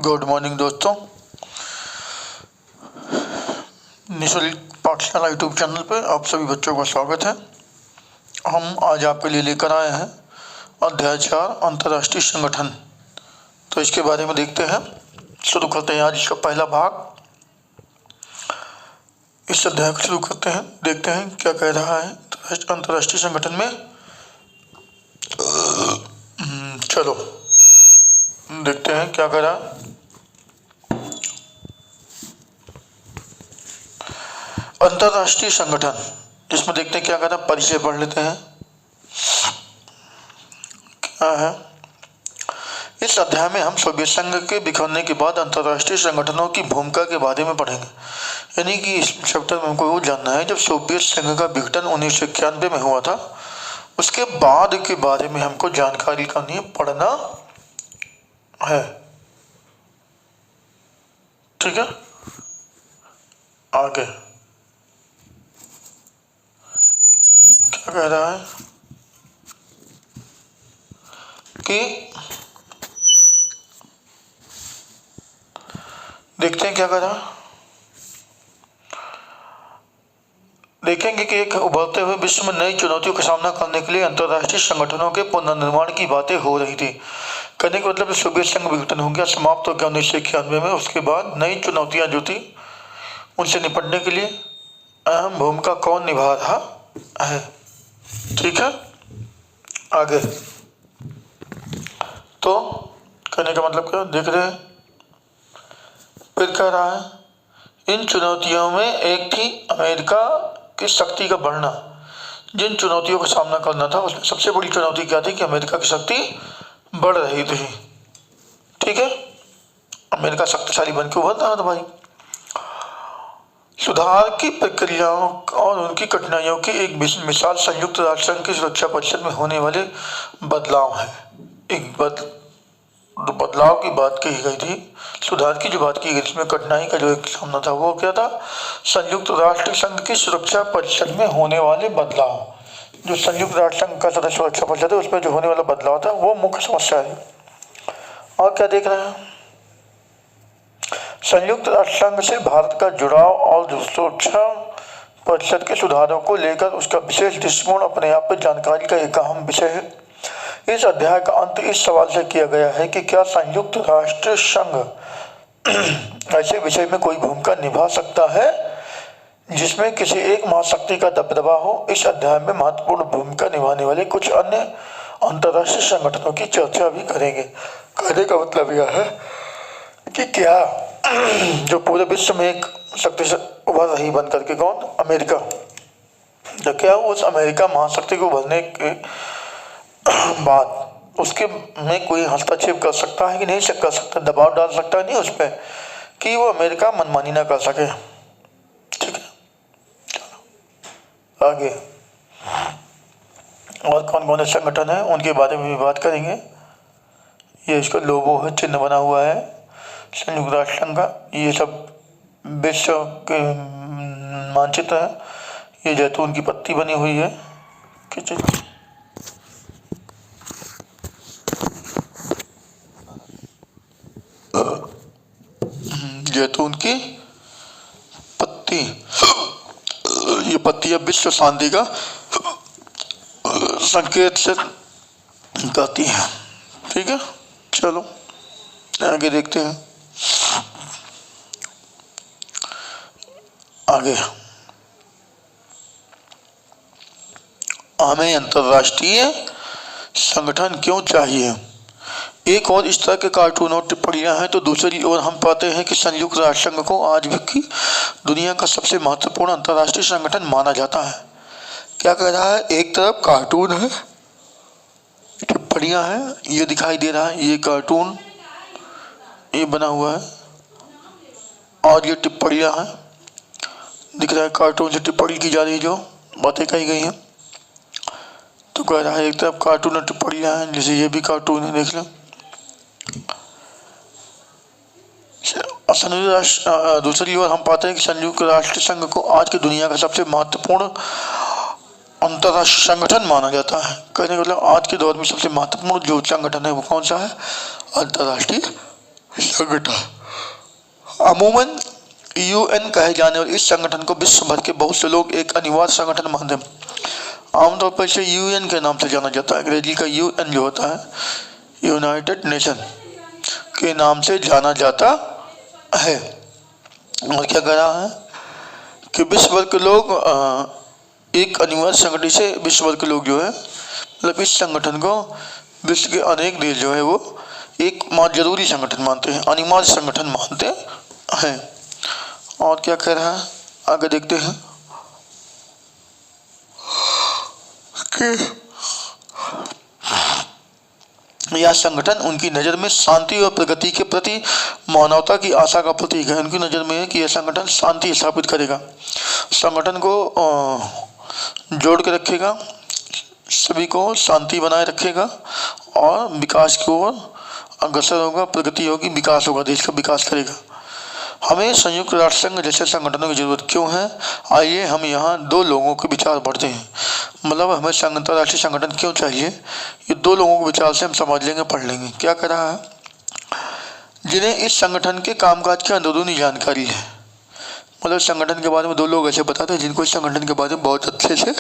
Good morning दोस्तों। निशुल्क पाठशाला यूट्यूब चैनल पर आप सभी बच्चों का स्वागत है। हम आज आपके लिए लेकर आए हैं अध्याय 4 अंतर्राष्ट्रीय संगठन। तो इसके बारे में देखते हैं, शुरू करते हैं आज इसका पहला भाग। इस अध्याय को शुरू करते हैं, देखते हैं क्या कह रहा है अंतर्राष्ट्रीय संगठन में। चलो देखते हैं क्या कह रहा है। अंतर्राष्ट्रीय संगठन, इसमें देखते हैं क्या कहता है, परिचय पढ़ लेते हैं क्या है। इस अध्याय में हम सोवियत संघ के बिखरने के बाद अंतर्राष्ट्रीय संगठनों की भूमिका के बारे में पढ़ेंगे। यानी कि इस चैप्टर में हमको वो जानना है, जब सोवियत संघ का विघटन 1991 में हुआ था, उसके बाद के बारे में हमको जानकारी करनी है, पढ़ना है। ठीक है, आगे क्या कह रहा है कि देखते हैं क्या कह रहा है। देखेंगे कि एक उभरते हुए विश्व में नई चुनौतियों का सामना करने के लिए अंतर्राष्ट्रीय संगठनों के पुनर्निर्माण की बातें हो रही थी। कहने का मतलब सोवियत संघ विघटन हो गया, समाप्त हो गया 1991 में। उसके बाद नई चुनौतियां जो थी उनसे निपटने के लिए अहम भूमिका कौन निभा रहा है। ठीक है, आगे तो कहने का मतलब क्या देख रहे हैं। फिर कह रहा है इन चुनौतियों में एक थी अमेरिका की शक्ति का बढ़ना। जिन चुनौतियों का सामना करना था उसमें सबसे बड़ी चुनौती क्या थी कि अमेरिका की शक्ति बढ़ रही थी। ठीक है, अमेरिका शक्तिशाली बन के उभर रहा था भाई। सुधार की प्रक्रियाओं और उनकी कठिनाइयों की एक मिसाल संयुक्त राष्ट्र संघ की सुरक्षा परिषद में होने वाले बदलाव है। एक बदलाव की बात कही गई थी, सुधार की जो बात की गई इसमें कठिनाई का जो एक सामना था वो क्या था, संयुक्त राष्ट्र संघ की सुरक्षा परिषद में होने वाले बदलाव। जो संयुक्त राष्ट्र संघ का सदस्य सुरक्षा परिषद है उसमें जो होने वाला बदलाव था वो मुख्य समस्या है। और क्या देख रहे हैं, संयुक्त राष्ट्र संघ से भारत का जुड़ाव और सुरक्षा परिषद के सुधारों को लेकर उसका विशेष दृष्टिकोण अपने आप में जानकारी का एक अहम विषय है। इस अध्याय का अंत इस सवाल से किया गया है कि क्या संयुक्त राष्ट्र संघ ऐसे विषय में कोई भूमिका निभा सकता है जिसमें किसी एक महाशक्ति का दबदबा हो। इस अध्याय में महत्वपूर्ण भूमिका निभाने वाले कुछ अन्य अंतर्राष्ट्रीय संगठनों की चर्चा भी करेंगे। कहने का मतलब यह है कि क्या जो पूरे विश्व में एक शक्ति से उभर रही बन करके कौन, अमेरिका, तो क्या उस अमेरिका महाशक्ति को उभरने के बाद उसके में कोई हस्तक्षेप कर सकता है कि नहीं कर सकता, दबाव डाल सकता है नहीं उस पर कि वो अमेरिका मनमानी ना कर सके। ठीक है, चलो आगे और कौन कौन से संगठन है उनके बारे में भी बात करेंगे। ये इसका लोगो है, चिन्ह बना हुआ है संयुक्त राष्ट्र संघ का। ये सब विश्व के मानचित्र है। ये जैतून की पत्ती बनी हुई है, जैतून की पत्ती। ये पत्तियां विश्व शांति का संकेत से कहती हैं। ठीक है, चलो आगे देखते हैं। आगे हमें अंतर्राष्ट्रीय संगठन क्यों चाहिए। एक और इस तरह के कार्टून और टिप्पणियां हैं तो दूसरी ओर हम पाते हैं कि संयुक्त राष्ट्र संघ को आज भी की दुनिया का सबसे महत्वपूर्ण अंतर्राष्ट्रीय संगठन माना जाता है। क्या कह रहा है, एक तरफ कार्टून है, टिप्पणियां हैं, ये दिखाई दे रहा है, ये कार्टून ये बना हुआ है और ये टिप्पणियां हैं, दिख रहा है कार्टून से टिप्पणी की जा रही जो बातें कही गई हैं। तो कह रहा है एक तरफ कार्टून और टिप्पणियां हैं, जैसे ये भी कार्टून है, देख लें। दूसरी ओर हम पाते हैं कि संयुक्त राष्ट्र संघ को आज की दुनिया का सबसे महत्वपूर्ण अंतर्राष्ट्रीय संगठन माना जाता है। कहने का मतलब आज के दौर में सबसे महत्वपूर्ण जो संगठन है वो कौन सा है, अंतर्राष्ट्रीय संगठन अमूमन यूएन कहे जाने वाले इस संगठन को विश्व भर के बहुत से लोग एक अनिवार्य संगठन मानते हैं। आमतौर पर इसे यूएन के नाम से जाना जाता है। अंग्रेजी का यूएन जो होता है यूनाइटेड नेशन के नाम से जाना जाता है। और क्या कह रहा है कि विश्व भर के लोग एक अनिवार्य संगठन से विश्व भर के लोग जो है मतलब इस संगठन को विश्व के अनेक देश जो है वो एक जरूरी संगठन मानते हैं, अनिवार्य संगठन मानते हैं। और क्या कह रहा है आगे देखते हैं कि यह संगठन उनकी नज़र में शांति और प्रगति के प्रति मानवता की आशा का प्रतीक है। उनकी नज़र में है कि यह संगठन शांति स्थापित करेगा, संगठन को जोड़ के रखेगा, सभी को शांति बनाए रखेगा और विकास की ओर अग्रसर होगा, प्रगति होगी, विकास होगा, देश का विकास करेगा। हमें संयुक्त राष्ट्र संघ जैसे संगठनों की जरूरत क्यों है? आइए हम यहाँ दो लोगों के विचार पढ़ते हैं। मतलब हमें अंतर्राष्ट्रीय संगठन क्यों चाहिए, ये दो लोगों के विचार से हम समझ लेंगे, पढ़ लेंगे। क्या कह रहा है? जिन्हें इस संगठन के कामकाज की अंदरूनी जानकारी है। मतलब संगठन के बारे में दो लोग ऐसे बताते हैं जिनको इस संगठन के बारे में बहुत अच्छे से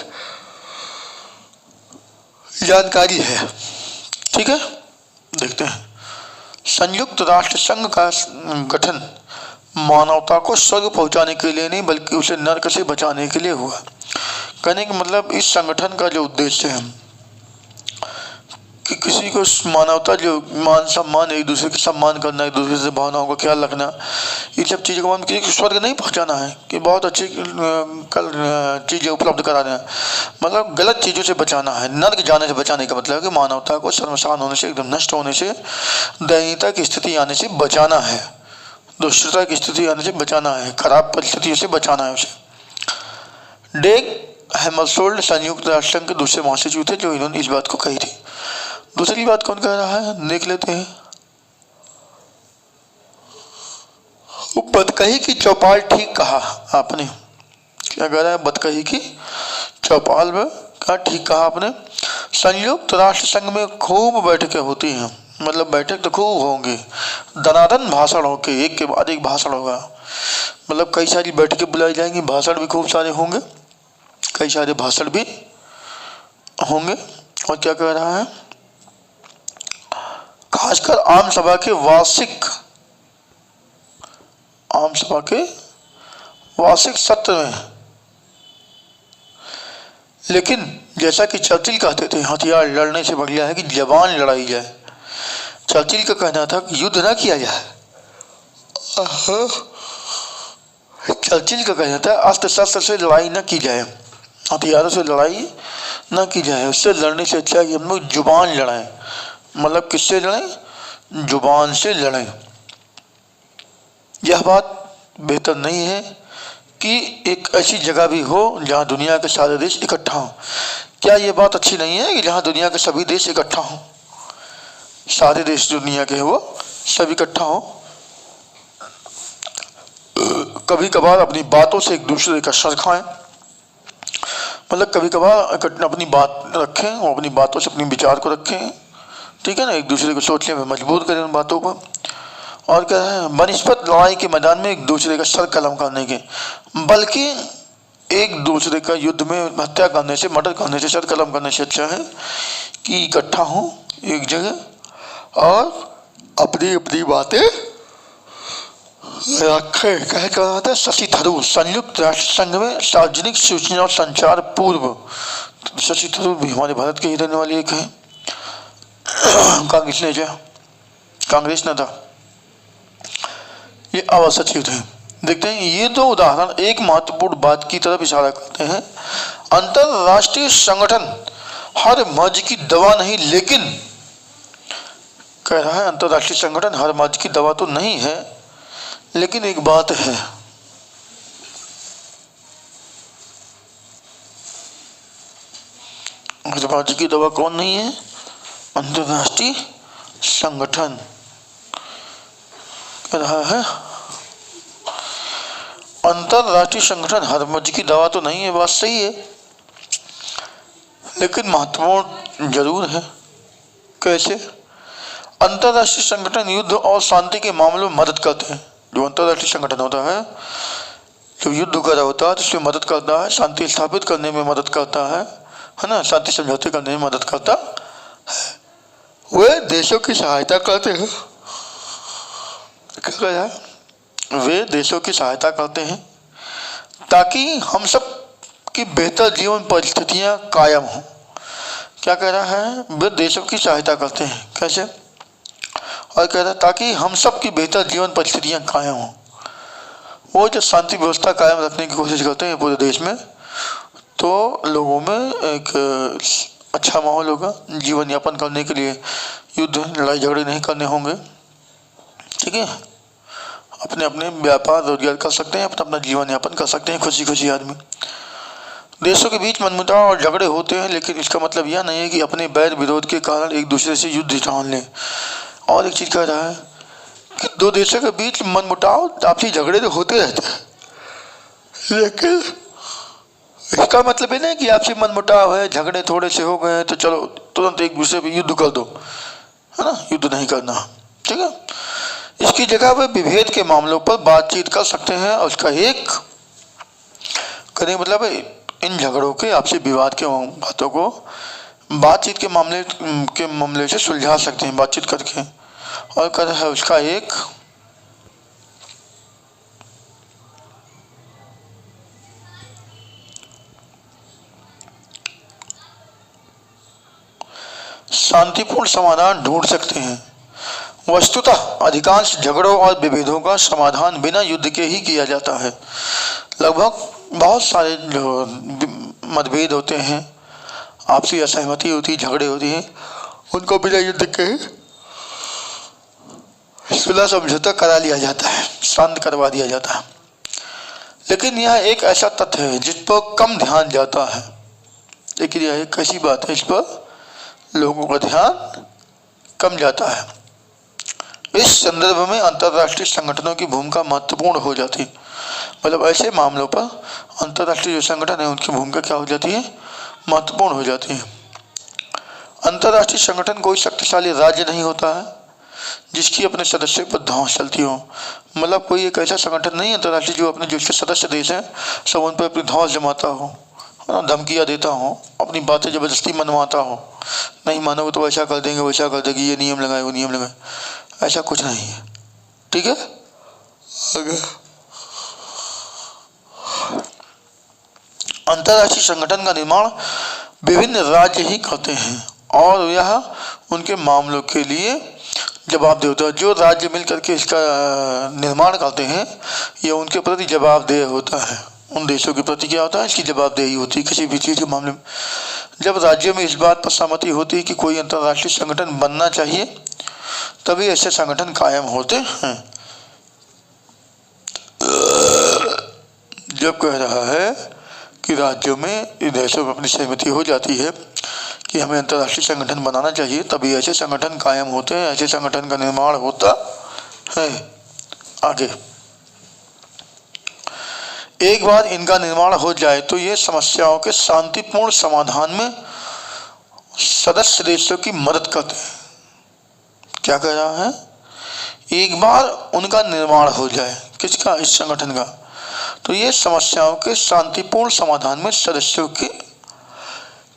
जानकारी है। ठीक है, देखते हैं। संयुक्त राष्ट्र संघ का गठन मानवता को स्वर्ग पहुंचाने के लिए नहीं बल्कि उसे नरक से बचाने के लिए हुआ। कहने का मतलब इस संगठन का जो उद्देश्य है कि किसी को मानवता जो मान सम्मान, एक दूसरे के सम्मान करना, एक दूसरे से भावनाओं का ख्याल रखना, ये सब चीज़ों को हम किसी को स्वर्ग नहीं पहुंचाना है कि बहुत अच्छी चीज़ें उपलब्ध कराना है, मतलब गलत चीज़ों से बचाना है। नर्क जाने से बचाने का मतलब है कि मानवता को शर्मसार होने से, एकदम नष्ट होने से, दयनीयता की स्थिति आने से बचाना है, दुष्टता की स्थिति आने से बचाना है, खराब परिस्थितियों से बचाना है उसे। डेग हैमरशोल्ड संयुक्त राष्ट्र संघ के दूसरे महासचिव थे जो इन्होंने इस बात को कही थी। दूसरी बात कौन कह रहा है देख लेते हैं। बदकही की चौपाल ठीक कहा आपने। क्या कह रहा है? बदकही की चौपाल में क्या ठीक कहा आपने। संयुक्त राष्ट्र संघ में खूब बैठकें होती हैं, मतलब बैठक तो खूब होंगे, दनादन भाषण होंगे, एक के बाद एक भाषण होगा, मतलब कई सारी बैठकें बुलाई जाएंगी, भाषण भी खूब सारे होंगे, कई सारे भाषण भी होंगे। और क्या कह रहा है? खासकर आम सभा के वार्षिक सत्र में। लेकिन जैसा कि चर्चिल कहते थे, हथियार लड़ने से बढ़िया है कि जबान लड़ाई जाए। चर्चिल का कहना था कि युद्ध ना किया जाए। चर्चिल का कहना था अस्त्र शस्त्र से लड़ाई न की जाए, हथियारों से लड़ाई न की जाए, उससे लड़ने से अच्छा है कि हम लोग जुबान लड़ाएं। मतलब किससे लड़ें? जुबान से लड़ें। यह बात बेहतर नहीं है कि एक ऐसी जगह भी हो जहां दुनिया के सारे देश इकट्ठा हों। क्या ये बात अच्छी नहीं है कि जहां दुनिया के सभी देश इकट्ठा हों, सारे देश दुनिया के वो सब इकट्ठा हों, कभी कभार अपनी बातों से एक दूसरे का सर खाएं, मतलब कभी कभार अपनी बात रखें और अपनी बातों से अपने विचार को रखें, ठीक है ना, एक दूसरे को सोचने में मजबूर करें उन बातों को। और क्या है? बनिस्पत लड़ाई के मैदान में एक दूसरे का सर कलम करने के, बल्कि एक दूसरे का युद्ध में हत्या करने से, मर्डर करने से, सर कलम करने से अच्छा है कि इकट्ठा हों एक जगह और अपनी अपनी बातें रखें। कह रहा था शशि थरूर संयुक्त राष्ट्र संघ में सार्वजनिक सूचना और संचार पूर्व। शशि थरूर भी हमारे भारत के ही रहने वाले एक हैं, कांग्रेस ने था, ये अवर सचिव थे। देखते हैं ये दो उदाहरण एक महत्वपूर्ण बात की तरफ इशारा करते हैं। अंतरराष्ट्रीय संगठन हर मर्ज की दवा नहीं, लेकिन कह रहा है अंतरराष्ट्रीय संगठन हर मर्ज की दवा तो नहीं है, लेकिन एक बात है, हर मर्ज की दवा कौन नहीं है? अंतरराष्ट्रीय संगठन। कह रहा है अंतरराष्ट्रीय संगठन हर मर्ज की दवा तो नहीं है, बात सही है, लेकिन महत्वपूर्ण जरूर है। कैसे? अंतर्राष्ट्रीय संगठन युद्ध और शांति के मामलों में मदद करते हैं। जो अंतर्राष्ट्रीय संगठन होता है, जो युद्ध वगैरह होता है तो उसमें मदद करता है, शांति स्थापित करने में मदद करता है ना, शांति समझौते करने में मदद करता है। वे देशों की सहायता करते हैं। क्या कह रहा है? वे देशों की सहायता करते हैं ताकि हम सब की बेहतर जीवन परिस्थितियां कायम हों। क्या कह रहा है? वे देशों की सहायता करते हैं। कैसे? और कह रहा है ताकि हम सब की बेहतर जीवन परिस्थितियां कायम हों। वो जो शांति व्यवस्था कायम रखने की कोशिश करते हैं पूरे देश में, तो लोगों में एक अच्छा माहौल होगा, जीवन यापन करने के लिए युद्ध लड़ाई झगड़े नहीं करने होंगे। ठीक है, अपने अपने व्यापार रोजगार कर सकते हैं, अपना अपना जीवन यापन कर सकते हैं खुशी खुशी आदमी। देशों के बीच मनमुटाव और झगड़े होते हैं, लेकिन इसका मतलब यह नहीं है कि अपने बैर विरोध के कारण एक दूसरे से युद्ध ठान लें। और एक चीज़ कह रहा है कि दो देशों के बीच मनमुटाव आपसी झगड़े तो होते रहते हैं, लेकिन इसका मतलब ये नहीं कि आपसी मनमुटाव है, झगड़े थोड़े से हो गए तो चलो तुरंत एक दूसरे पे युद्ध कर दो, है ना। युद्ध नहीं करना, ठीक है। इसकी जगह वे विभेद के मामलों पर बातचीत कर सकते हैं और उसका एक करें मतलब इन झगड़ों के आपसी विवाद के बातों को बातचीत के मामले से सुलझा सकते हैं बातचीत करके। और कर है उसका एक शांतिपूर्ण समाधान ढूंढ सकते हैं। वस्तुतः अधिकांश झगड़ों और विभेदों का समाधान बिना युद्ध के ही किया जाता है। लगभग बहुत सारे जो मतभेद होते हैं, आपसी असहमति होती है, झगड़े होती हैं, उनको बिना युद्ध के सुलह समझौता करा लिया जाता है, शांत करवा दिया जाता है। लेकिन यह एक ऐसा तथ्य है जिस पर कम ध्यान जाता है। लेकिन यह एक ऐसी बात है इस पर लोगों का ध्यान कम जाता है। इस संदर्भ में अंतर्राष्ट्रीय संगठनों की भूमिका महत्वपूर्ण हो जाती है। मतलब ऐसे मामलों पर अंतर्राष्ट्रीय जो संगठन है उनकी भूमिका क्या हो जाती है? महत्वपूर्ण हो जाती है। अंतर्राष्ट्रीय संगठन कोई शक्तिशाली राज्य नहीं होता है जिसकी अपने सदस्यों पर धौंस चलती हो। मतलब कोई एक ऐसा संगठन नहीं अंतर्राष्ट्रीय जो अपने जो उसके सदस्य देश हैं सब उन पर अपनी धौंस जमाता हो, धमकियाँ देता हो, अपनी बातें ज़बरदस्ती मनवाता हो, नहीं मानोगे तो ऐसा कर देंगे वैसा कर देंगे, ये नियम लगाए वो नियम लगाए, ऐसा कुछ नहीं है। ठीक है। अंतर्राष्ट्रीय संगठन का निर्माण विभिन्न राज्य ही करते हैं और यह उनके मामलों के लिए जवाबदेह होता है। जो राज्य मिलकर के इसका निर्माण करते हैं यह उनके प्रति जवाबदेह होता है। उन देशों के प्रति क्या होता है? इसकी जवाबदेही होती है किसी भी चीज़ के मामले में। जब राज्यों में इस बात पर सहमति होती है कि कोई अंतर्राष्ट्रीय संगठन बनना चाहिए तभी ऐसे संगठन कायम होते हैं। जब कह रहा है कि राज्यों में देशों में अपनी सहमति हो जाती है कि हमें अंतर्राष्ट्रीय संगठन बनाना चाहिए तभी ऐसे संगठन कायम होते हैं, ऐसे संगठन का निर्माण होता है। आगे एक बार इनका निर्माण हो जाए तो ये समस्याओं के शांतिपूर्ण समाधान में सदस्य देशों की मदद करते हैं। क्या कह रहा है? एक बार उनका निर्माण हो जाए, किसका? इस संगठन का, तो ये समस्याओं के शांतिपूर्ण समाधान में सदस्यों की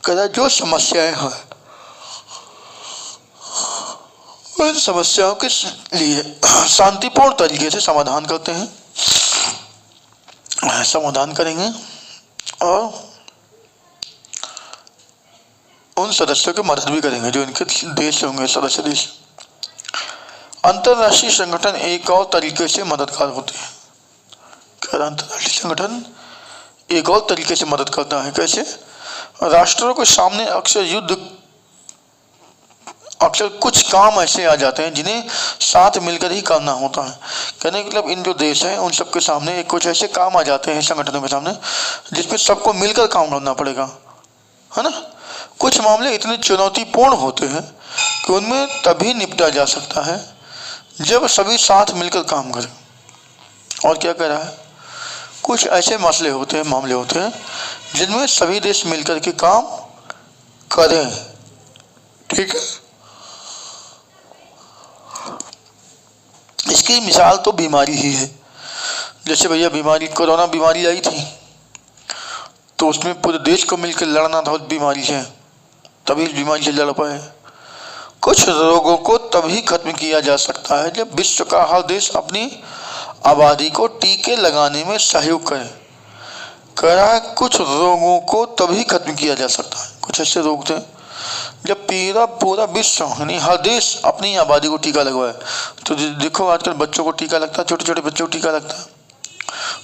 जो समस्याएं हैं उन समस्याओं के लिए शांतिपूर्ण तरीके से समाधान करते हैं, समाधान करेंगे और उन सदस्यों की मदद भी करेंगे जो इनके देश होंगे, सदस्य देश। अंतर्राष्ट्रीय संगठन एक और तरीके से मददगार होते हैं। क्या अंतर्राष्ट्रीय संगठन एक और तरीके से मदद करता है? कैसे? राष्ट्रों के सामने अक्सर कुछ काम ऐसे आ जाते हैं जिन्हें साथ मिलकर ही करना होता है। कहने का मतलब इन जो देश हैं उन सबके सामने कुछ ऐसे काम आ जाते हैं संगठनों के सामने जिसमें सबको मिलकर काम करना पड़ेगा, है ना। कुछ मामले इतने चुनौतीपूर्ण होते हैं कि उनमें तभी निपटा जा सकता है जब सभी साथ मिलकर काम करें। और क्या कह रहा है? कुछ ऐसे मसले होते हैं, मामले होते हैं जिनमें सभी देश मिलकर के काम करें। ठीक है। इसकी मिसाल तो बीमारी ही है। जैसे भैया बीमारी, कोरोना बीमारी आई थी तो उसमें पूरे देश को मिलकर लड़ना था उस बीमारी से, तभी इस बीमारी से लड़ पाए। कुछ रोगों को तभी खत्म किया जा सकता है जब विश्व का हर देश अपनी आबादी को टीके लगाने में सहयोग करे। कह रहा है कुछ रोगों को तभी खत्म किया जा सकता है, कुछ ऐसे रोग थे जब पूरा विश्व यानी हर देश अपनी आबादी को टीका लगवाए। तो देखो आजकल बच्चों को टीका लगता है, छोटे छोटे बच्चों को टीका लगता है,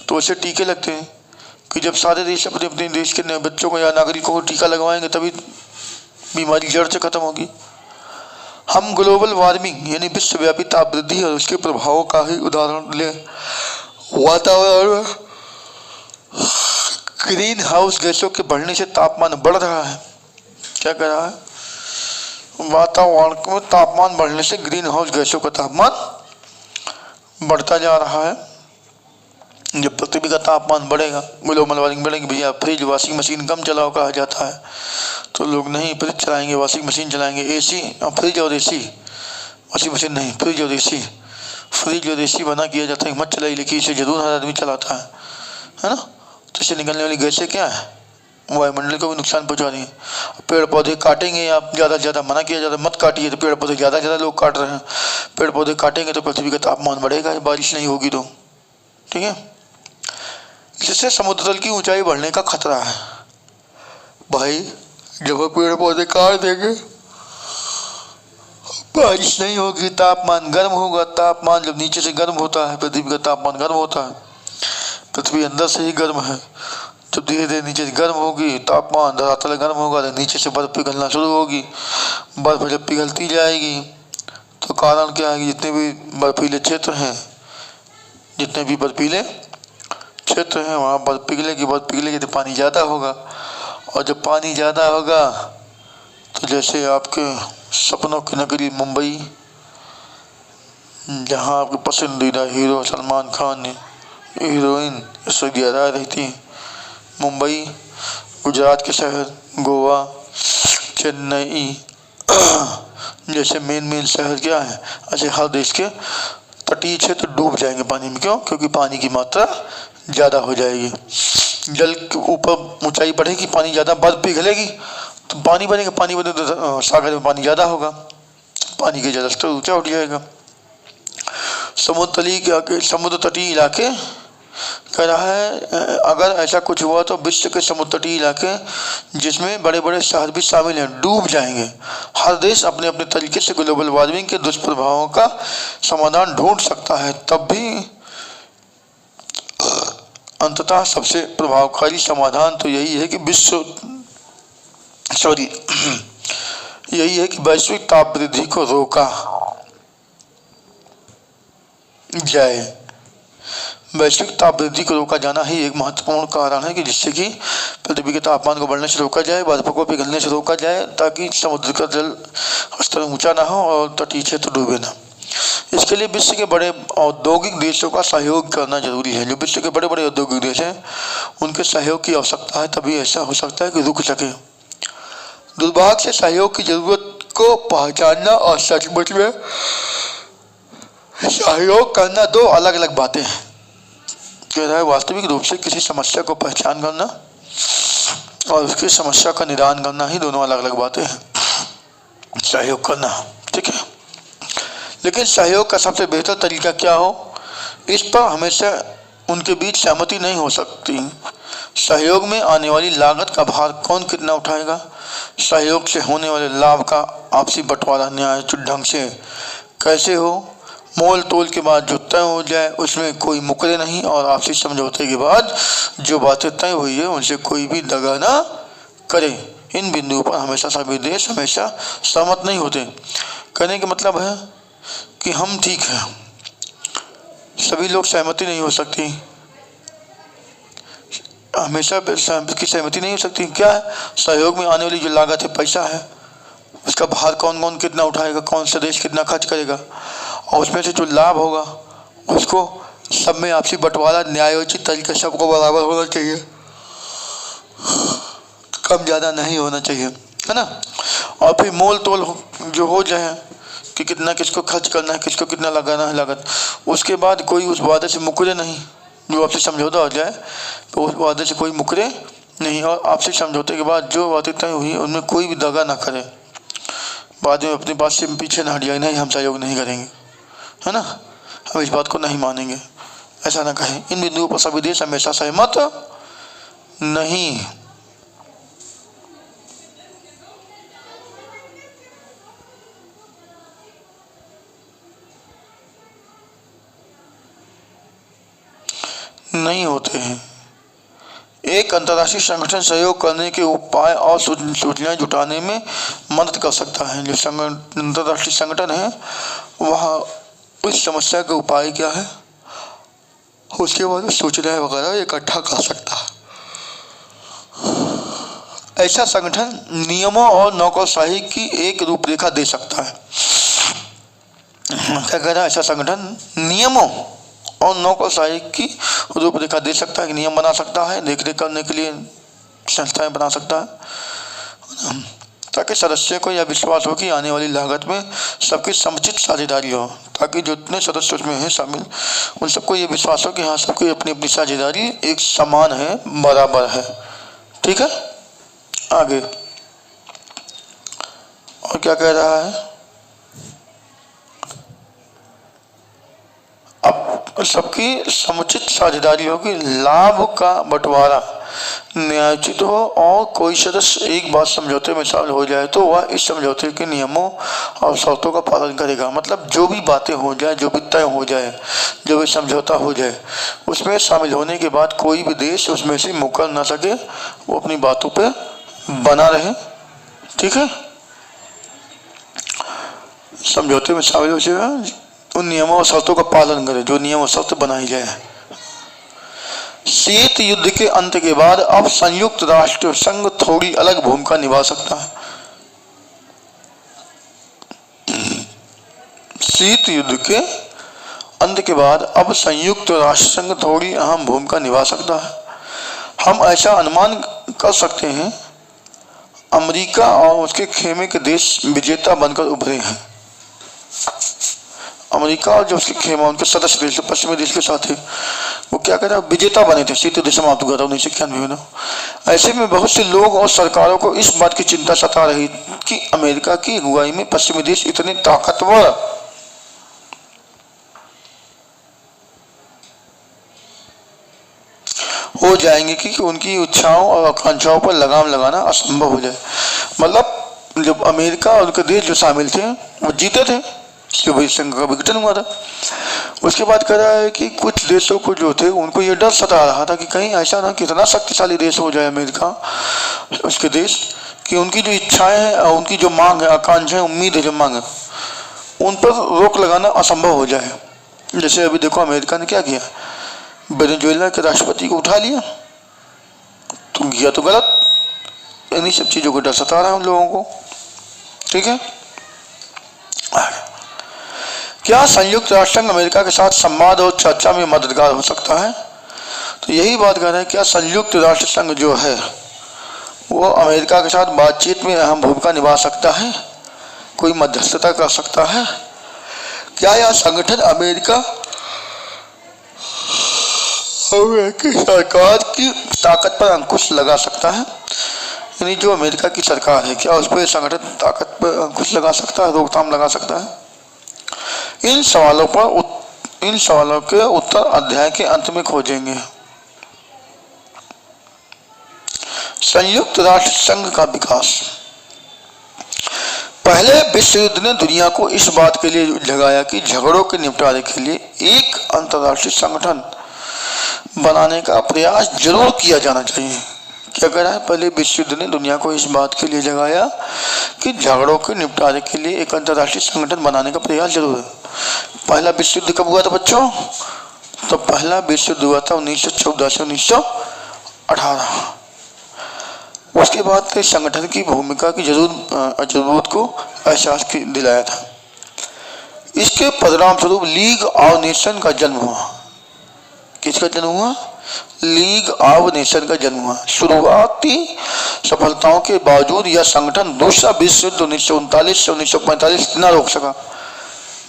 तो ऐसे टीके लगते हैं कि जब सारे देश अपने अपने देश के बच्चों को या नागरिकों को टीका लगवाएंगे तभी बीमारी जड़ से खत्म होगी। हम ग्लोबल वार्मिंग यानी विश्वव्यापी ताप वृद्धि और उसके प्रभावों का ही उदाहरण लें। वातावरण ग्रीन हाउस गैसों के बढ़ने से तापमान बढ़ रहा है। क्या कह रहा है? वातावरण में तापमान बढ़ने से ग्रीन हाउस गैसों का तापमान बढ़ता जा रहा है। जब पृथ्वी का तापमान बढ़ेगा, ग्लोबल वार्मिंग बढ़ेगी, भैया फ्रिज वॉशिंग मशीन कम चलाओ कहा जाता है, तो लोग नहीं फ्रिज चलाएंगे, वॉशिंग मशीन चलाएंगे। एसी, फ्रिज और एसी, वॉशिंग मशीन नहीं, फ्रिज और एसी। फ्रिज और एसी बना किया जाता है मत चलाइए, लेकिन इसे जरूर हर आदमी चलाता है ना। तो इससे निकलने वाली गैसें क्या है? वायुमंडल को भी नुकसान पहुंचा रही है। पेड़ पौधे काटेंगे आप ज़्यादा से ज़्यादा, मना किया जाता है मत काटिए, तो पेड़ पौधे ज़्यादा से ज़्यादा लोग काट रहे हैं। पेड़ पौधे काटेंगे तो पृथ्वी का तापमान बढ़ेगा, बारिश नहीं होगी तो, ठीक है। जिससे समुद्र तल की ऊंचाई बढ़ने का खतरा है। भाई जब पेड़ पौधे काट देंगे बारिश नहीं होगी, तापमान गर्म होगा। तापमान जब नीचे से गर्म होता है, पृथ्वी का तापमान गर्म होता है, पृथ्वी अंदर से ही गर्म है, जब धीरे धीरे नीचे से गर्म होगी, तापमान धरातल गर्म होगा तो नीचे से बर्फ पिघलना शुरू होगी। बर्फ जब पिघलती जाएगी तो कारण क्या है? जितने भी बर्फीले क्षेत्र हैं, जितने भी बर्फीले क्षेत्र हैं वहाँ बर्फ पिघलेगी तो पानी ज़्यादा होगा, और जब पानी ज़्यादा होगा तो जैसे आपके सपनों की नगरी मुंबई, जहाँ आपके पसंदीदा हीरो सलमान खान, हीरोइन ऐश्वर्या राय रहती है, मुंबई, गुजरात के शहर, गोवा, चेन्नई जैसे मेन शहर क्या है, ऐसे हर देश के तटीय क्षेत्र डूब जाएंगे पानी में। क्यों? क्योंकि पानी की मात्रा ज़्यादा हो जाएगी। जल के ऊपर ऊंचाई बढ़ेगी, पानी ज़्यादा, बर्फ पिघलेगी तो पानी बनेगा, पानी बने तो सागर में पानी ज़्यादा होगा, पानी का जल स्तर ऊँचा उठ जाएगा। समुद्र तटीय इलाके कह रहा है अगर ऐसा कुछ हुआ तो विश्व के समुद्र तटीय इलाके जिसमें बड़े बड़े शहर भी शामिल हैं डूब जाएंगे। हर देश अपने अपने तरीके से ग्लोबल वार्मिंग के दुष्प्रभावों का समाधान ढूंढ सकता है, तब भी अंततः सबसे प्रभावकारी समाधान तो यही है कि वैश्विक ताप वृद्धि को रोका जाए। वैश्विक ताप वृद्धि को रोका जाना ही एक महत्वपूर्ण कारण है कि जिससे कि पृथ्वी के तापमान को बढ़ने से रोका जाए, बर्फ को पिघलने से रोका जाए, ताकि समुद्र का जल स्तर ऊंचा ना हो और तटीय क्षेत्र डूबे ना। इसके लिए विश्व के बड़े औद्योगिक देशों का सहयोग करना जरूरी है। जो विश्व के बड़े बड़े औद्योगिक देश हैं उनके सहयोग की आवश्यकता है, तभी ऐसा हो सकता है कि रुक सके। दुर्भाग्य से सहयोग की जरूरत को पहचानना और सचमुच में सहयोग करना दो अलग अलग बातें हैं। कह रहा है वास्तविक रूप से किसी समस्या को पहचान करना और उसकी समस्या का निदान करना ही दोनों अलग अलग बातें हैं। सहयोग करना, ठीक है, लेकिन सहयोग का सबसे बेहतर तरीका क्या हो, इस पर हमेशा उनके बीच सहमति नहीं हो सकती। सहयोग में आने वाली लागत का भार कौन कितना उठाएगा, सहयोग से होने वाले लाभ का आपसी बंटवारा न्यायोचित ढंग से कैसे हो, मोल तोल के बाद जो तय हो जाए उसमें कोई मुकरे नहीं, और आपसी समझौते के बाद जो बातें तय हुई है उनसे कोई भी दगा ना करे। इन बिंदुओं पर हमेशा सभी देश हमेशा सहमत नहीं होते। कहने का मतलब है कि हम ठीक हैं, सभी लोग सहमति नहीं हो सकती, हमेशा की सहमति नहीं हो सकती। क्या है? सहयोग में आने वाली जो लागत है, पैसा है, उसका भार कौन कौन कितना उठाएगा, कौन सा देश कितना खर्च करेगा, और उसमें से जो लाभ होगा उसको सब में आपसी बंटवारा न्यायोचित तरीके से सबको बराबर होना चाहिए, कम ज़्यादा नहीं होना चाहिए, है ना। और फिर मोल तोल जो हो जाए कि कितना किसको खर्च करना है, किसको कितना लगाना है लागत। उसके बाद कोई उस वादे से मुकरे नहीं, जो आपसे समझौता हो जाए तो उस वादे से कोई मुकरे नहीं, और आपसे समझौते के बाद जो बातें तय हुई उनमें कोई भी दगा ना करे, बाद में अपनी बात से पीछे ना हट जाए, नहीं हम सहयोग नहीं करेंगे, है ना, हम इस बात को नहीं मानेंगे, ऐसा ना कहें। इन बिंदुओं पर सभी देश हमेशा सहमत नहीं। नहीं होते हैं। एक अंतर्राष्ट्रीय संगठन सहयोग करने के उपाय और सूचनाएं जुटाने में मदद कर सकता है। जो अंतर्राष्ट्रीय संगठन है वह उस समस्या का उपाय क्या है, उसके बाद सूचनाएं वगैरह इकट्ठा कर सकता है। ऐसा संगठन नियमों और नौकरशाही की एक रूपरेखा दे सकता है। क्या कह रहा है, ऐसा संगठन नियमों और नौकरशाही की रूपरेखा दे सकता है, नियम बना सकता है, देखरेख करने के लिए संस्थाएं बना सकता है, ताकि सदस्य को यह विश्वास हो कि आने वाली लागत में सबकी समुचित साझेदारी हो, ताकि जितने सदस्य उसमें हैं शामिल उन सबको ये विश्वास हो कि हाँ सबकी अपनी अपनी साझेदारी एक समान है, बराबर है। ठीक है, आगे और क्या कह रहा है, अब सबकी समुचित साझेदारी होगी, लाभ का बंटवारा न्यायोचित हो और कोई सदस्य एक बार समझौते में शामिल हो जाए तो वह इस समझौते के नियमों और शर्तों का पालन करेगा। मतलब जो भी बातें हो जाए, जो भी तय हो जाए, जो भी समझौता हो जाए, उसमें शामिल होने के बाद कोई भी देश उसमें से मुकर ना सके, वो अपनी बातों पे बना रहे। ठीक है, समझौते में शामिल हो जाए, उन नियमों और शर्तों का पालन करें जो नियम और शर्त बनाई जाए। शीत युद्ध के अंत के बाद अब संयुक्त राष्ट्र संघ थोड़ी अलग भूमिका निभा सकता है। शीत युद्ध के अंत के बाद अब संयुक्त राष्ट्र संघ थोड़ी अहम भूमिका निभा सकता है। हम ऐसा अनुमान कर सकते हैं, अमेरिका और उसके खेमे के देश विजेता बनकर उभरे हैं। अमेरिका और जो उसके खेमा उनके सदस्य देश पश्चिमी देश के साथ है, वो क्या कहता है, विजेता बने थे, शीत युद्ध समाप्त हुआ था 1991 में। ऐसे में बहुत से लोग और सरकारों को इस बात की चिंता सता रही कि अमेरिका की अगुवाई में पश्चिमी देश इतने ताकतवर हो जाएंगे कि उनकी इच्छाओं और आकांक्षाओं पर लगाम लगाना असंभव हो जाए। मतलब जब अमेरिका और उनके देश जो शामिल थे वो जीते थे, सोवियत संघ का विघटन हुआ था। उसके बाद कह रहा है कि कुछ देशों को जो थे उनको ये डर सता रहा था कि कहीं ऐसा ना कितना शक्तिशाली देश हो जाए अमेरिका, उसके देश, कि उनकी जो इच्छाएं हैं और उनकी जो मांग है, आकांक्षाएं, उम्मीद है, जो मांग है, उन पर रोक लगाना असंभव हो जाए। जैसे अभी देखो अमेरिका ने क्या किया, वेनेजुएला के राष्ट्रपति को उठा लिया, तो किया तो गलत। इन्हीं सब चीज़ों को डर सता रहा है उन लोगों को। ठीक है, क्या संयुक्त राष्ट्र संघ अमेरिका के साथ संवाद और चर्चा में मददगार हो सकता है? तो यही बात कर रहे हैं, क्या संयुक्त राष्ट्र संघ जो है वो अमेरिका के साथ बातचीत में अहम भूमिका निभा सकता है, कोई मध्यस्थता कर सकता है? क्या यह संगठन अमेरिका की सरकार की ताकत पर अंकुश लगा सकता है? यानी जो अमेरिका की सरकार है, क्या उस पर संगठन ताकत पर अंकुश लगा सकता है, रोकथाम लगा सकता है? इन सवालों के उत्तर अध्याय के अंत में खोजेंगे। संयुक्त राष्ट्र संघ का विकास। पहले विश्व युद्ध ने दुनिया को इस बात के लिए जगाया कि झगड़ों के निपटारे के लिए एक अंतर्राष्ट्रीय संगठन बनाने का प्रयास जरूर किया जाना चाहिए। क्या कह रहा है, पहले विश्व युद्ध ने दुनिया को इस बात के लिए जगाया कि झगड़ों के निपटारे के लिए एक अंतर्राष्ट्रीय संगठन बनाने का प्रयास जरूर है। पहला विश्व युद्ध कब हुआ था बच्चों? तो पहला विश्व युद्ध हुआ था 1914 से 1918। उसके बाद संगठन की भूमिका की जरूरत को एहसास दिलाया था। इसके परिणाम स्वरूप लीग ऑफ नेशन का जन्म हुआ। किसका जन्म हुआ? लीग ऑफ नेशन का जन्म हुआ। शुरुआती सफलताओं के बावजूद यह संगठन दूसरा विश्व युद्ध 1939 से 1945 न रोक सका।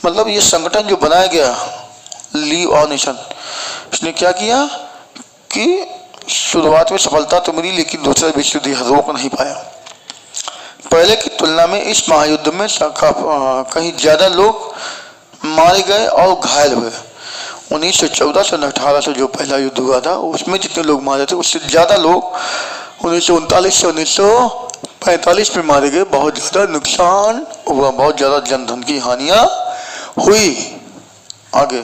मतलब ये संगठन जो बनाया गया लीग ऑफ नेशन, इसने क्या किया कि शुरुआत में सफलता तो मिली लेकिन दूसरा विश्व युद्ध रोक नहीं पाया। पहले की तुलना में इस महायुद्ध में कहीं ज्यादा लोग मारे गए और घायल हुए। 1914 से 18 जो पहला युद्ध हुआ था उसमें जितने लोग मारे थे उससे ज्यादा लोग 1939 से 1945 में मारे गए। बहुत ज्यादा नुकसान हुआ, बहुत ज्यादा जनधन की हानियां हुई आगे,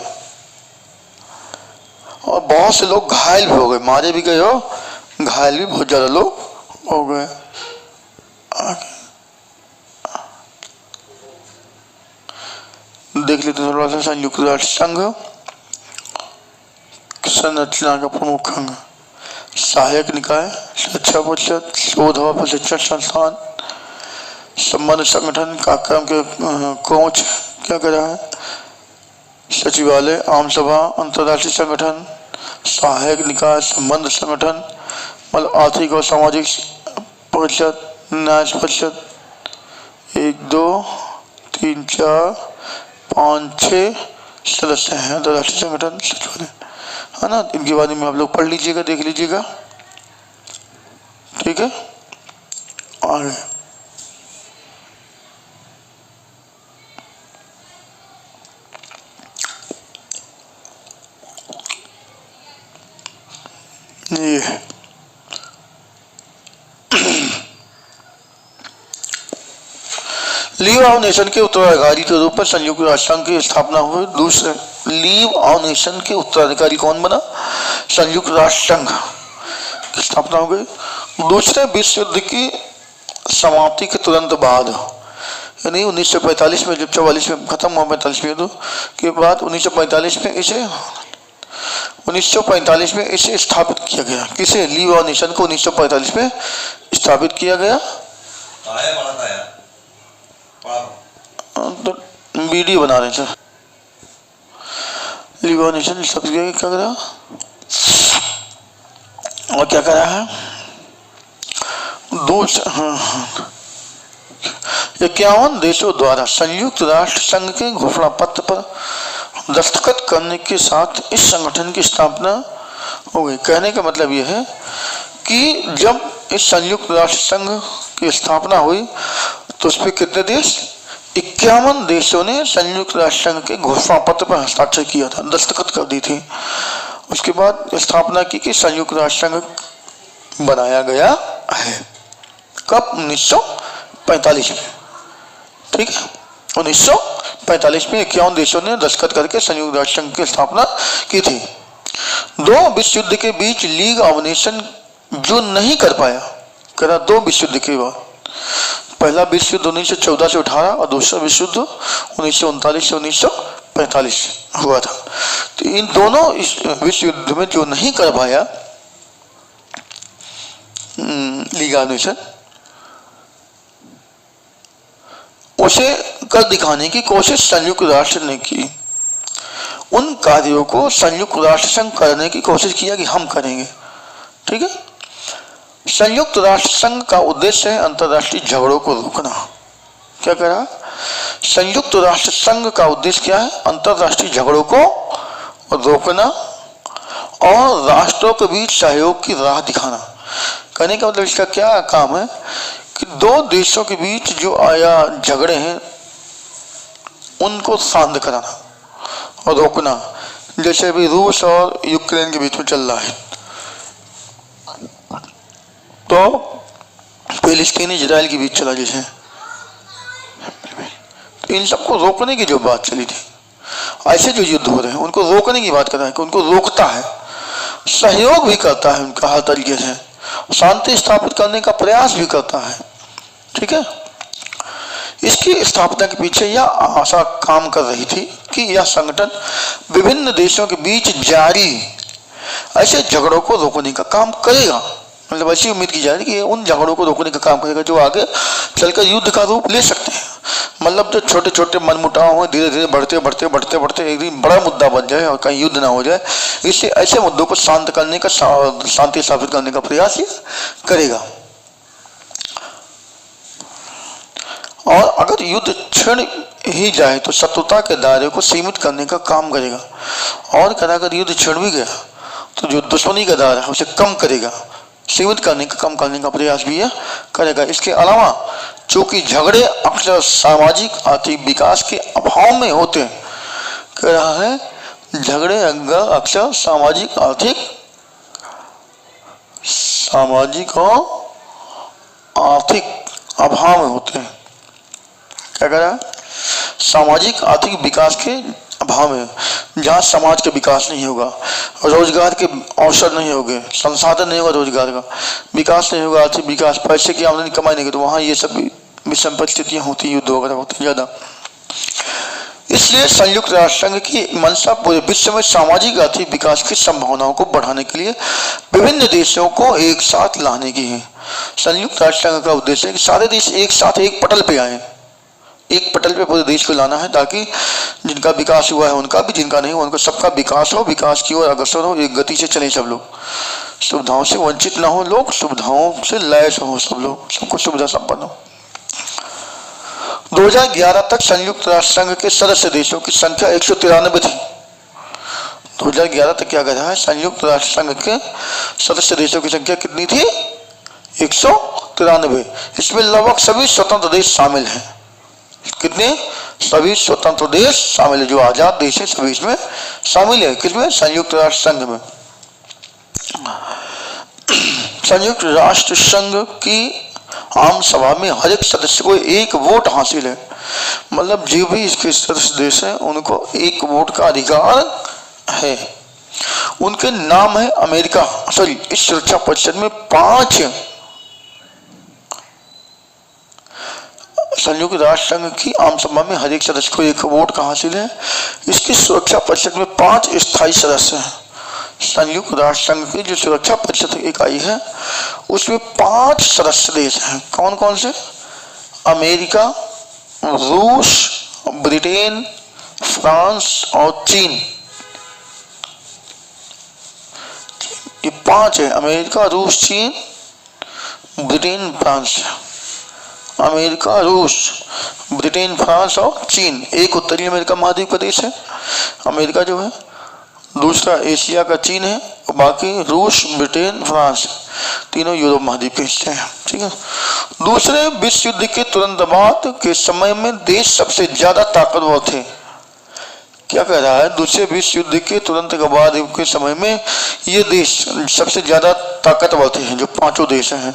और बहुत से लोग घायल भी हो गए, मारे भी गए हो, घायल भी बहुत ज्यादा लोग हो गए। देख लेते थोड़ा सा संयुक्त राष्ट्र संघ संरचना का प्रमुख अंग, सहायक निकाय, शिक्षा परिषद, शोध और प्रशिक्षण संस्थान, संबंध संगठन का क्रम के कोच क्या कर रहा है, सचिवालय, आम सभा, अंतर्राष्ट्रीय संगठन, सहायक निकाय, संबंध संगठन, मतलब आर्थिक और सामाजिक परिषद, न्याय परिषद, 1 2 3 4 5 6 सदस्य हैं अंतर्राष्ट्रीय संगठन सचिवालय, है ना। इनके बारे में आप लोग पढ़ लीजिएगा, देख लीजिएगा, ठीक है। आगे ये लीग ऑफ नेशन के उत्तराधिकारी के रूप में संयुक्त राष्ट्र संघ की स्थापना हुई। दूसरे लीग ऑफ नेशन के उत्तराधिकारी कौन बना? संयुक्त राष्ट्र संघ की स्थापना हो गई। दूसरे विश्व युद्ध की समाप्ति के तुरंत बाद, यानी 1945 में, जब 44 में खत्म हुआ 45 में युद्ध के बाद 1945 में इसे स्थापित किया गया। किसे? लीग ऑफ नेशन को 1945 में स्थापित किया गया। तो वीडियो बना रहे थे। लीग ऑफ नेशन स्थापित किया क्या करा और क्या करा है? 51 देशों द्वारा संयुक्त राष्ट्र संघ के घोषणा पत्र पर दस्तखत करने के साथ इस संगठन की स्थापना हो गई। कहने का मतलब यह है कि जब इस संयुक्त राष्ट्र संघ की स्थापना हुई तो उस पर कितने देश? 51 देशों ने संयुक्त राष्ट्र संघ के घोषणा पत्र पर हस्ताक्षर किया था, दस्तखत कर दी थी। उसके बाद स्थापना की कि संयुक्त राष्ट्र संघ बनाया गया है। कब? 1945 में, ठीक है। 1945 में 51 देशों ने दस्तखत करके संयुक्त राष्ट्र संघ की स्थापना की थी। दो विश्व युद्ध के बीच लीग ऑफ नेशन जो नहीं कर पाया, करा 2 विश्व युद्ध के बाद। पहला विश्व युद्ध 1914 से 18 और दूसरा विश्व युद्ध 1939 से 1945 हुआ था। तो इन दोनों विश्व युद्ध में जो नहीं कर पाया लीग ऑफ नेशन, उसे कर दिखाने की कोशिश संयुक्त राष्ट्र ने की। उन कार्यों को संयुक्त राष्ट्र संघ करने की कोशिश किया कि हम करेंगे, ठीक है। संयुक्त राष्ट्र संघ का उद्देश्य है अंतर्राष्ट्रीय झगड़ों को रोकना। क्या करा? संयुक्त राष्ट्र संघ का उद्देश्य क्या है? अंतर्राष्ट्रीय झगड़ों को रोकना और राष्ट्रों के बीच सहयोग की राह दिखाना। कहने का मतलब इसका क्या काम है कि 2 देशों के बीच जो आया झगड़े हैं उनको शांत कराना और रोकना। जैसे अभी रूस और यूक्रेन के बीच में चल रहा है, तो फिलिस्तीन इजराइल के बीच चला जैसे, तो इन सबको रोकने की जो बात चली थी, ऐसे जो युद्ध हो रहे हैं उनको रोकने की बात कर रहा है कि उनको रोकता है, सहयोग भी करता है उनका हर तरीके से, शांति स्थापित करने का प्रयास भी करता है, ठीक है। इसकी स्थापना के पीछे यह आशा काम कर रही थी कि यह संगठन विभिन्न देशों के बीच जारी ऐसे झगड़ों को रोकने का काम करेगा। मतलब ऐसी उम्मीद की जा रही है कि उन झगड़ों को रोकने का काम करेगा जो आगे चलकर युद्ध का रूप ले सकते हैं। मतलब जो छोटे छोटे मनमुटाव हो धीरे धीरे बढ़ते एक दिन बड़ा मुद्दा बन जाए और कहीं युद्ध ना हो जाए, इससे ऐसे मुद्दों को शांत करने का, शांति स्थापित करने का प्रयास ये करेगा। और अगर युद्ध छिड़ ही जाए तो शत्रुता के दायरे को सीमित करने का काम करेगा, और अगर युद्ध छिड़ भी गया तो जो दुश्मनी का दायरा है उसे कम करेगा, सीमित करने का, कम करने का प्रयास भी यह करेगा। इसके अलावा चूंकि झगड़े अक्सर सामाजिक आर्थिक विकास के अभाव में होते हैं, कह रहा है झगड़े अक्सर सामाजिक और आर्थिक अभाव में होते हैं। क्या कह रहा है? सामाजिक आर्थिक विकास के अभाव में, जहाँ समाज का विकास नहीं होगा, रोजगार के अवसर नहीं होंगे, संसाधन नहीं होगा, रोजगार का विकास नहीं होगा, आर्थिक विकास, पैसे की आमदनी कमाई नहीं, तो वहाँ ये सब विषम परिस्थितियाँ होती, युद्ध वगैरह होते हैं ज़्यादा। इसलिए संयुक्त राष्ट्र संघ की मंशा पूरे विश्व में सामाजिक आर्थिक विकास की संभावनाओं को बढ़ाने के लिए विभिन्न देशों को एक साथ लाने की है। संयुक्त राष्ट्र संघ का उद्देश्य है कि सारे देश एक साथ एक पटल पे आए, एक पटल पे पूरे देश को लाना है, ताकि जिनका विकास हुआ है उनका भी, जिनका नहीं हुआ उनका, सबका विकास हो, विकास की ओर अग्रसर हो, एक गति से चले सब लोग, सुविधाओं से वंचित ना हो लोग, सुविधाओं से लैस हो सब लोग, सबको सुविधा संपन्न हो। 2011 तक संयुक्त राष्ट्र संघ के सदस्य देशों की संख्या 193 थी। 2011 तक क्या कर रहा है? संयुक्त राष्ट्र संघ के सदस्य देशों की संख्या कितनी थी? 193। इसमें लगभग सभी स्वतंत्र देश शामिल हैं। कितने? सभी स्वतंत्र देश शामिल है, जो आजाद देश है सभी इसमें शामिल है। किसमें? संयुक्त राष्ट्र संघ में। संयुक्त राष्ट्र संघ की आम सभा में हर एक सदस्य को एक वोट हासिल है, मतलब जो भी इसके सदस्य देश हैं उनको एक वोट का अधिकार है। उनके नाम है अमेरिका। सॉरी, इस सुरक्षा परिषद में 5 संयुक्त राष्ट्र संघ की आम सभा में हर एक सदस्य को एक वोट का हासिल है। इसकी सुरक्षा परिषद में 5 स्थायी सदस्य हैं। संयुक्त राष्ट्र संघ की जो सुरक्षा परिषद इकाई है उसमें 5 सदस्य देश हैं। कौन कौन से? अमेरिका, रूस, ब्रिटेन, फ्रांस और चीन। ये 5 है, अमेरिका, रूस, चीन, ब्रिटेन, फ्रांस। अमेरिका, रूस, ब्रिटेन, फ्रांस और चीन। एक उत्तरी अमेरिका महाद्वीप का देश है अमेरिका जो है, दूसरा एशिया का चीन है, बाकी रूस, ब्रिटेन, फ्रांस, तीनों यूरोप महाद्वीप के हिस्से हैं। ठीक है। दूसरे विश्व युद्ध के तुरंत बाद के समय में देश सबसे ज्यादा ताकतवर थे। क्या कह रहा है? दूसरे विश्व युद्ध के तुरंत बाद के समय में ये देश सबसे ज्यादा ताकतवर थे, जो 5 देश हैं,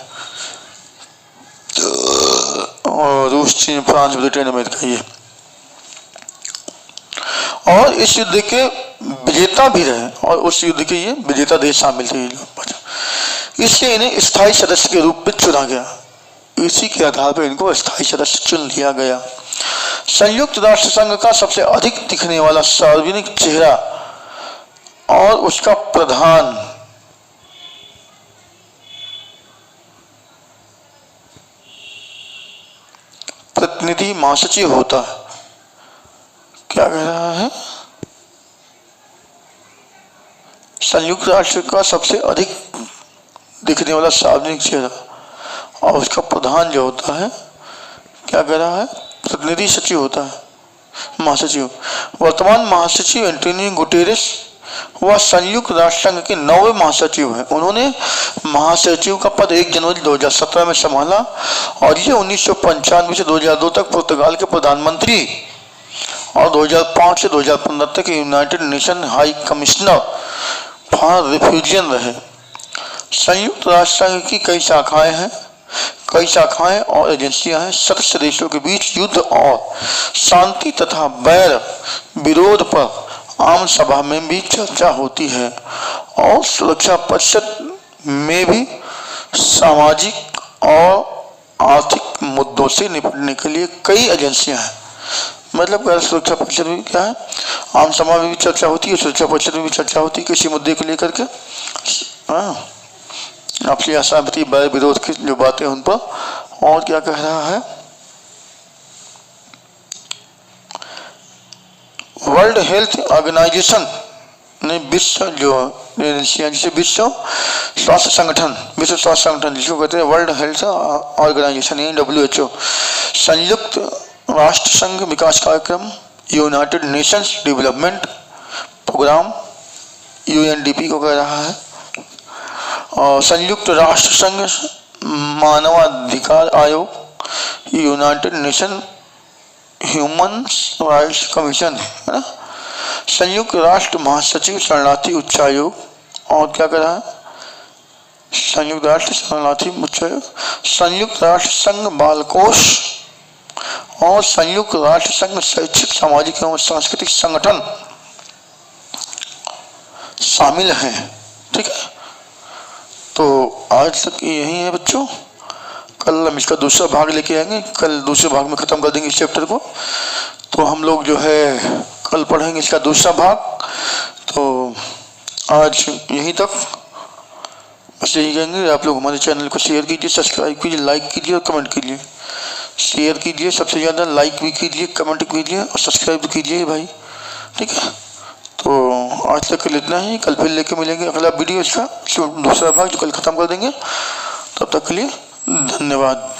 रूस, चीन, फ्रांस, ब्रिटेन, अमेरिका, ये। और इस युद्ध के विजेता भी रहे, और उस युद्ध के ये विजेता देश शामिल थे। इसलिए इन्हें स्थायी सदस्य के रूप में चुना गया। इसी के आधार पर इनको स्थायी सदस्य चुन लिया गया। संयुक्त राष्ट्र संघ का सबसे अधिक दिखने वाला सार्वजनिक चेहरा और उसका प्रधान प्रतिनिधि महासचिव होता है। क्या कह रहा है? संयुक्त राष्ट्र का सबसे अधिक दिखने वाला सार्वजनिक चेहरा और उसका प्रधान जो होता है, क्या कह रहा है? प्रतिनिधि सचिव होता है, महासचिव। वर्तमान महासचिव एंटोनियो गुटेरेस वह संयुक्त राष्ट्र संघ के 9वें महासचिव हैं। उन्होंने महासचिव का पद 1 जनवरी 2017 में संभाला और ये 1995 से 2002 तक पुर्तगाल के प्रधानमंत्री और 2005 से 2015 तक United Nation High Commissioner for रिफ्यूजियन रहे। संयुक्त राष्ट्र संघ की कई शाखाएं और एजेंसियां हैं। सदस्य देशों के बीच युद्ध और शांति तथा वैर विरोध पर आम सभा में भी चर्चा होती है और सुरक्षा परिषद में भी सामाजिक और आर्थिक मुद्दों से निपटने के लिए कई एजेंसियां हैं। मतलब सुरक्षा परिषद में क्या है? आम सभा में भी चर्चा होती है, सुरक्षा परिषद में भी चर्चा होती है किसी मुद्दे को लेकर के। आपसी असहमति, वैर विरोध की जो बातें उन पर। और क्या कह रहा है? वर्ल्ड हेल्थ ऑर्गेनाइजेशन नहीं, विश्व जो जैसे विश्व स्वास्थ्य संगठन जिसको कहते हैं वर्ल्ड हेल्थ ऑर्गेनाइजेशन यानी WHO, संयुक्त राष्ट्र संघ विकास कार्यक्रम, United Nations Development Programme UNDP को कह रहा है, और संयुक्त राष्ट्र संघ मानवाधिकार आयोग, United nation human rights commission है ना, संयुक्त राष्ट्र महासचिव शरणार्थी उच्चायोग, और क्या कर रहा है, संयुक्त राष्ट्र शरणार्थी उच्चायोग, संयुक्त राष्ट्र संघ बाल कोष और संयुक्त राष्ट्र संघ शैक्षिक सामाजिक एवं सांस्कृतिक संगठन शामिल हैं। ठीक है, तो आज तक यही है बच्चों। कल हम इसका दूसरा भाग लेके आएंगे, कल दूसरे भाग में ख़त्म कर देंगे इस चैप्टर को। तो हम लोग जो है कल पढ़ेंगे इसका दूसरा भाग। तो आज यहीं तक बस यही कहेंगे, आप लोग हमारे चैनल को शेयर कीजिए, सब्सक्राइब कीजिए, लाइक कीजिए और कमेंट कीजिए। शेयर कीजिए, सबसे ज़्यादा लाइक भी कीजिए, कमेंट कीजिए और सब्सक्राइब भी कीजिए भाई। ठीक है, तो आज तक के लिए इतना ही। कल फिर लेके मिलेंगे अगला वीडियो इसका दूसरा भाग जो कल ख़त्म कर देंगे। तब तक के लिए धन्यवाद।